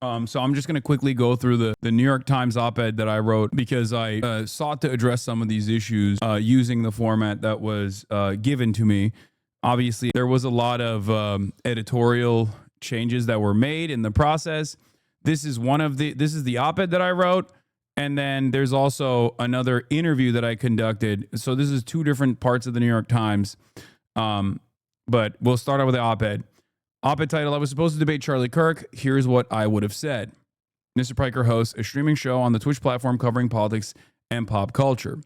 So I'm just going to quickly go through the New York Times op-ed that I wrote because I sought to address some of these issues using the format that was given to me. Obviously, there was a lot of editorial changes that were made in the process. This is the op-ed that I wrote. And then there's also another interview that I conducted. So this is two different parts of the New York Times. But we'll start out with the op-ed. Op-ed title, I was supposed to debate Charlie Kirk. Here's what I would have said. Mr. Piker hosts a streaming show on the Twitch platform covering politics and pop culture.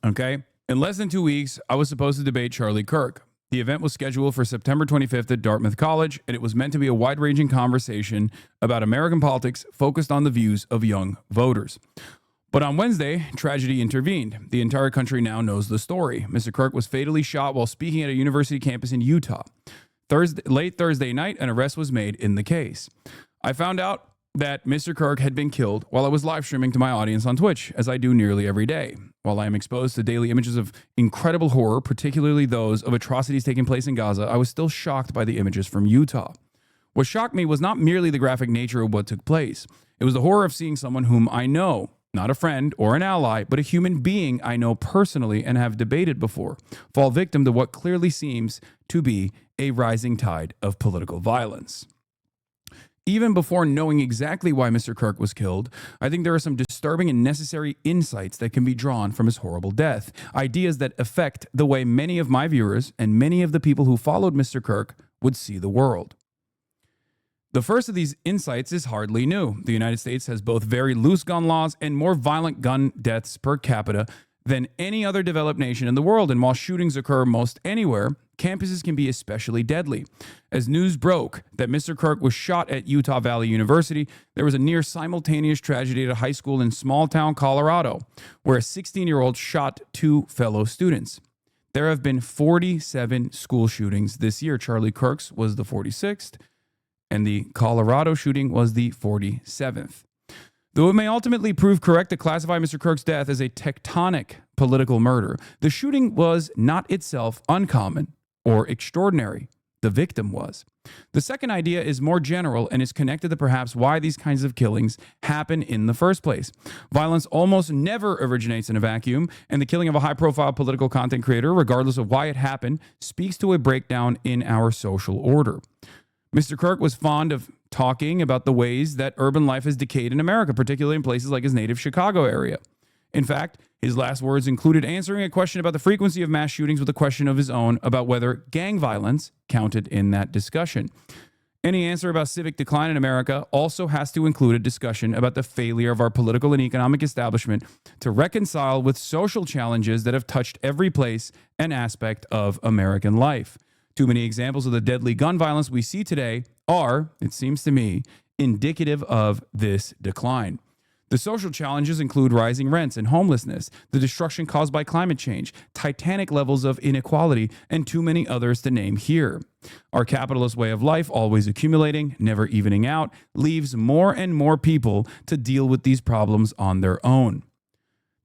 Okay. In less than 2 weeks, I was supposed to debate Charlie Kirk. The event was scheduled for September 25th at Dartmouth College, and it was meant to be a wide-ranging conversation about American politics focused on the views of young voters. But on Wednesday, tragedy intervened. The entire country now knows the story. Mr. Kirk was fatally shot while speaking at a university campus in Utah. Late Thursday night, an arrest was made in the case. I found out that Mr. Kirk had been killed while I was live streaming to my audience on Twitch, as I do nearly every day. While I am exposed to daily images of incredible horror, particularly those of atrocities taking place in Gaza, I was still shocked by the images from Utah. What shocked me was not merely the graphic nature of what took place. It was the horror of seeing someone whom I know, not a friend or an ally, but a human being I know personally and have debated before, fall victim to what clearly seems to be a rising tide of political violence. Even before knowing exactly why Mr. Kirk was killed, I think there are some disturbing and necessary insights that can be drawn from his horrible death, ideas that affect the way many of my viewers and many of the people who followed Mr. Kirk would see the world. The first of these insights is hardly new. The United States has both very loose gun laws and more violent gun deaths per capita than any other developed nation in the world. And while shootings occur most anywhere, campuses can be especially deadly. As news broke that Mr. Kirk was shot at Utah Valley University, there was a near simultaneous tragedy at a high school in small town Colorado, where a 16-year-old shot two fellow students. There have been 47 school shootings this year. Charlie Kirk's was the 46th. And the Colorado shooting was the 47th. Though it may ultimately prove correct to classify Mr. Kirk's death as a tectonic political murder, the shooting was not itself uncommon or extraordinary. The victim was. The second idea is more general and is connected to perhaps why these kinds of killings happen in the first place. Violence almost never originates in a vacuum, and the killing of a high-profile political content creator, regardless of why it happened, speaks to a breakdown in our social order. Mr. Kirk was fond of talking about the ways that urban life has decayed in America, particularly in places like his native Chicago area. In fact, his last words included answering a question about the frequency of mass shootings with a question of his own about whether gang violence counted in that discussion. Any answer about civic decline in America also has to include a discussion about the failure of our political and economic establishment to reconcile with social challenges that have touched every place and aspect of American life. Too many examples of the deadly gun violence we see today are, it seems to me, indicative of this decline. The social challenges include rising rents and homelessness, the destruction caused by climate change, titanic levels of inequality, and too many others to name here. Our capitalist way of life, always accumulating, never evening out, leaves more and more people to deal with these problems on their own.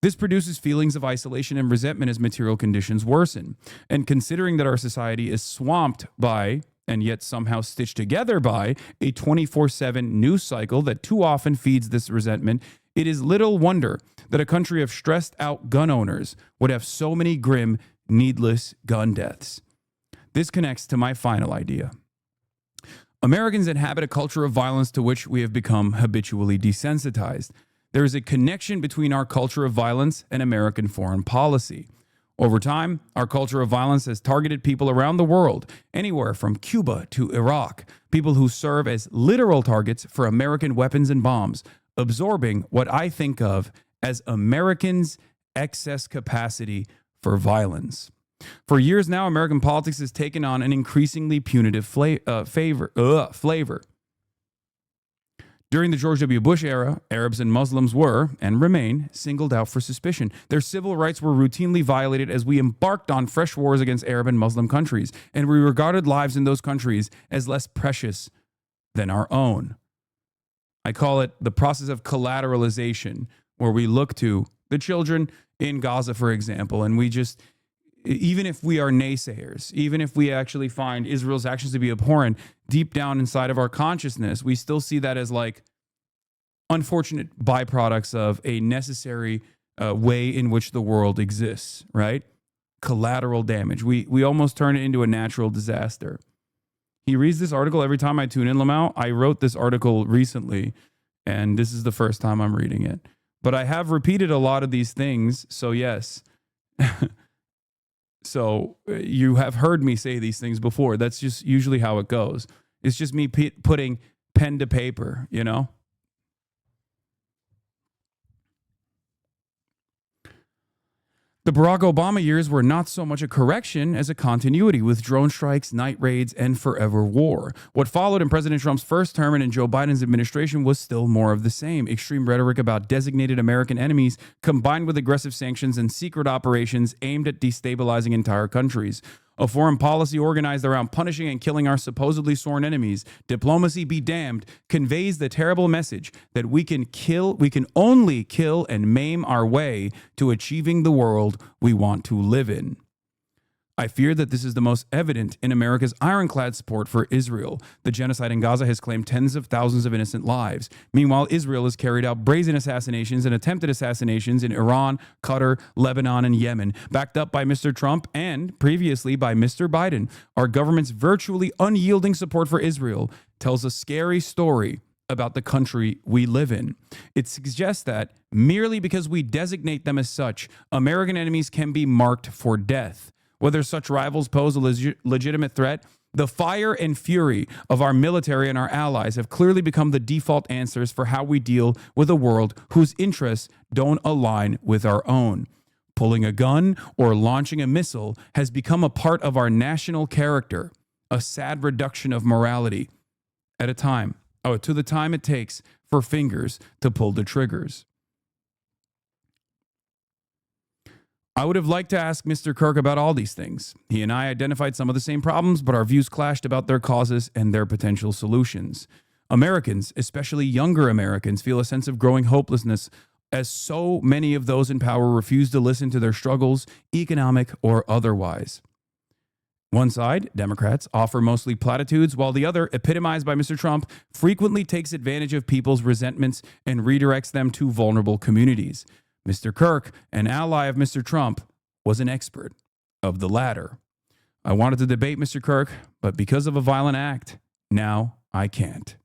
This produces feelings of isolation and resentment as material conditions worsen. And considering that our society is swamped by, and yet somehow stitched together by, a 24/7 news cycle that too often feeds this resentment, it is little wonder that a country of stressed out gun owners would have so many grim, needless gun deaths. This connects to my final idea. Americans inhabit a culture of violence to which we have become habitually desensitized. There is a connection between our culture of violence and American foreign policy. Over time, our culture of violence has targeted people around the world, anywhere from Cuba to Iraq, people who serve as literal targets for American weapons and bombs, absorbing what I think of as Americans' excess capacity for violence. For years now, American politics has taken on an increasingly punitive flavor. During the George W. Bush era, Arabs and Muslims were, and remain, singled out for suspicion. Their civil rights were routinely violated as we embarked on fresh wars against Arab and Muslim countries, and we regarded lives in those countries as less precious than our own. I call it the process of collateralization, where we look to the children in Gaza, for example, and we just even if we are naysayers, even if we actually find Israel's actions to be abhorrent, deep down inside of our consciousness, we still see that as like unfortunate byproducts of a necessary way in which the world exists, right? Collateral damage. We almost turn it into a natural disaster. He reads this article every time I tune in, Lamau. I wrote this article recently, and this is the first time I'm reading it. But I have repeated a lot of these things, so yes. So you have heard me say these things before. That's just usually how it goes. It's just me putting pen to paper, you know? The Barack Obama years were not so much a correction as a continuity, with drone strikes, night raids, and forever war. What followed in President Trump's first term and in Joe Biden's administration was still more of the same. Extreme rhetoric about designated American enemies, combined with aggressive sanctions and secret operations aimed at destabilizing entire countries. A foreign policy organized around punishing and killing our supposedly sworn enemies, diplomacy be damned, conveys the terrible message that we can only kill and maim our way to achieving the world we want to live in. I fear that this is the most evident in America's ironclad support for Israel. The genocide in Gaza has claimed tens of thousands of innocent lives. Meanwhile, Israel has carried out brazen assassinations and attempted assassinations in Iran, Qatar, Lebanon, and Yemen, backed up by Mr. Trump and previously by Mr. Biden. Our government's virtually unyielding support for Israel tells a scary story about the country we live in. It suggests that merely because we designate them as such, American enemies can be marked for death. Whether such rivals pose a legitimate threat, the fire and fury of our military and our allies have clearly become the default answers for how we deal with a world whose interests don't align with our own. Pulling a gun or launching a missile has become a part of our national character, a sad reduction of morality to the time it takes for fingers to pull the triggers. I would have liked to ask Mr. Kirk about all these things. He and I identified some of the same problems, but our views clashed about their causes and their potential solutions. Americans, especially younger Americans, feel a sense of growing hopelessness as so many of those in power refuse to listen to their struggles, economic or otherwise. One side, Democrats, offer mostly platitudes, while the other, epitomized by Mr. Trump, frequently takes advantage of people's resentments and redirects them to vulnerable communities. Mr. Kirk, an ally of Mr. Trump, was an expert of the latter. I wanted to debate Mr. Kirk, but because of a violent act, now I can't.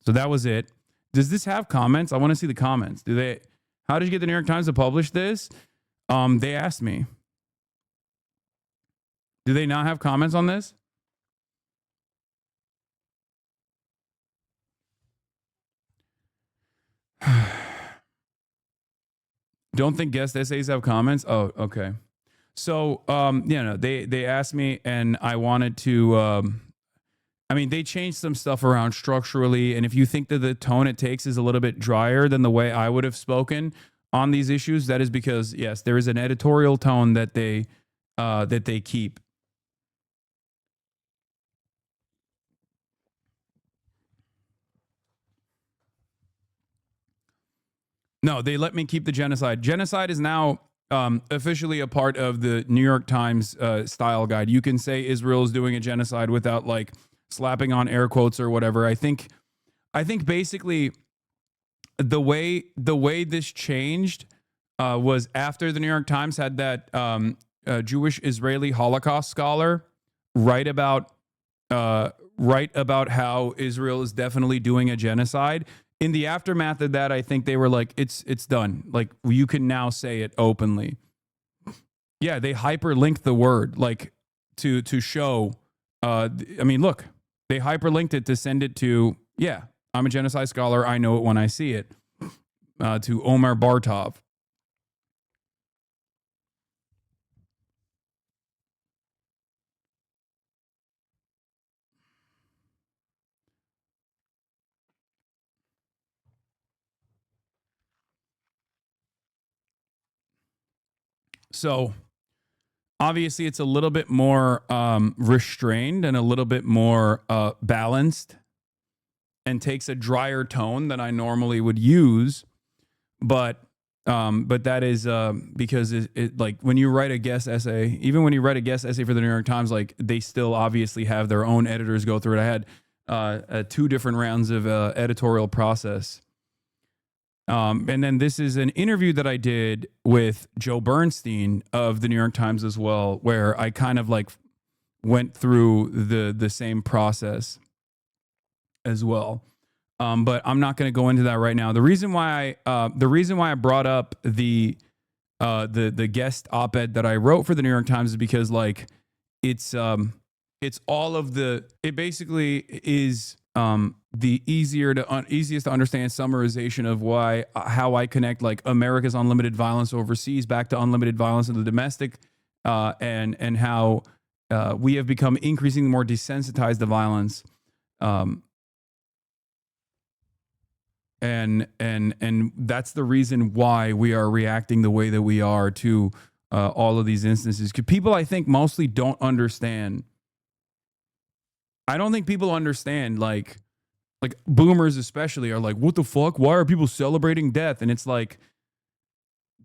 So that was it. Does this have comments? I want to see the comments. How did you get the New York Times to publish this? They asked me. Do they not have comments on this? Don't think guest essays have comments? Oh, okay. So, they asked me and I wanted to, they changed some stuff around structurally. And if you think that the tone it takes is a little bit drier than the way I would have spoken on these issues, that is because, yes, there is an editorial tone that they keep. No, they let me keep the genocide. Genocide is now officially a part of the New York Times style guide. You can say Israel is doing a genocide without like slapping on air quotes or whatever. I think basically the way this changed was after the New York Times had that Jewish Israeli Holocaust scholar write about how Israel is definitely doing a genocide. In the aftermath of that, I think they were like, it's done. Like, you can now say it openly. Yeah, they hyperlinked the word, like, to show. Look, they hyperlinked it to send it to, yeah, I'm a genocide scholar. I know it when I see it. To Omar Bartov. So obviously it's a little bit more restrained and a little bit more balanced and takes a drier tone than I normally would use. But But that is because like when you write a guest essay, even when you write a guest essay for the New York Times, like they still obviously have their own editors go through it. I had 2 different rounds of editorial process. And then this is an interview that I did with Joe Bernstein of the New York Times as well, where I kind of like went through the same process as well. But I'm not going to go into that right now. The reason why I brought up the guest op-ed that I wrote for the New York Times is because like it's all of it basically is the easiest to understand summarization of how I connect like America's unlimited violence overseas back to unlimited violence in the domestic, and how we have become increasingly more desensitized to violence. And that's the reason why we are reacting the way that we are to all of these instances. Because people, I think, mostly don't understand. I don't think people understand, like boomers especially are like, what the fuck? Why are people celebrating death? And it's like,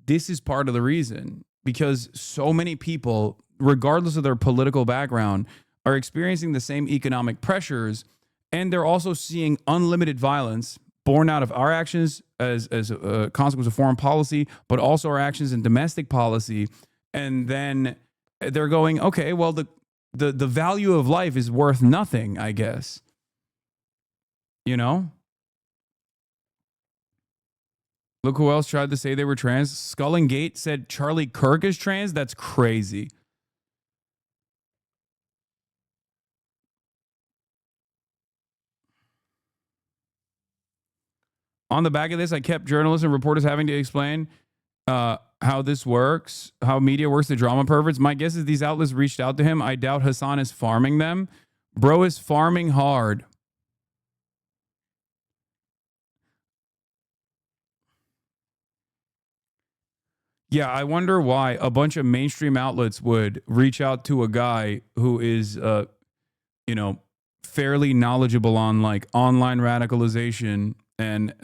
this is part of the reason, because so many people, regardless of their political background, are experiencing the same economic pressures, and they're also seeing unlimited violence born out of our actions as a consequence of foreign policy, but also our actions in domestic policy. And then they're going, okay, well, the value of life is worth nothing, I guess. You know? Look who else tried to say they were trans. Skull and Gate said Charlie Kirk is trans. That's crazy. On the back of this, I kept journalists and reporters having to explain how this works, how media works, the drama perverts. My guess is these outlets reached out to him. I doubt Hasan is farming them. Bro is farming hard. Yeah, I wonder why a bunch of mainstream outlets would reach out to a guy who is, fairly knowledgeable on like online radicalization, and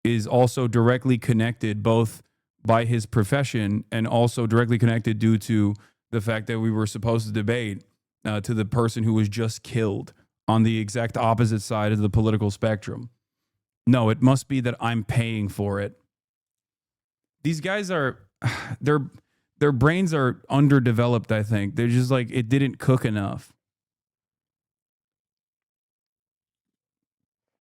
is also directly connected both by his profession and also directly connected due to the fact that we were supposed to debate, to the person who was just killed on the exact opposite side of the political spectrum. No, it must be that I'm paying for it. These guys are their brains are underdeveloped, I think. They're just like, it didn't cook enough.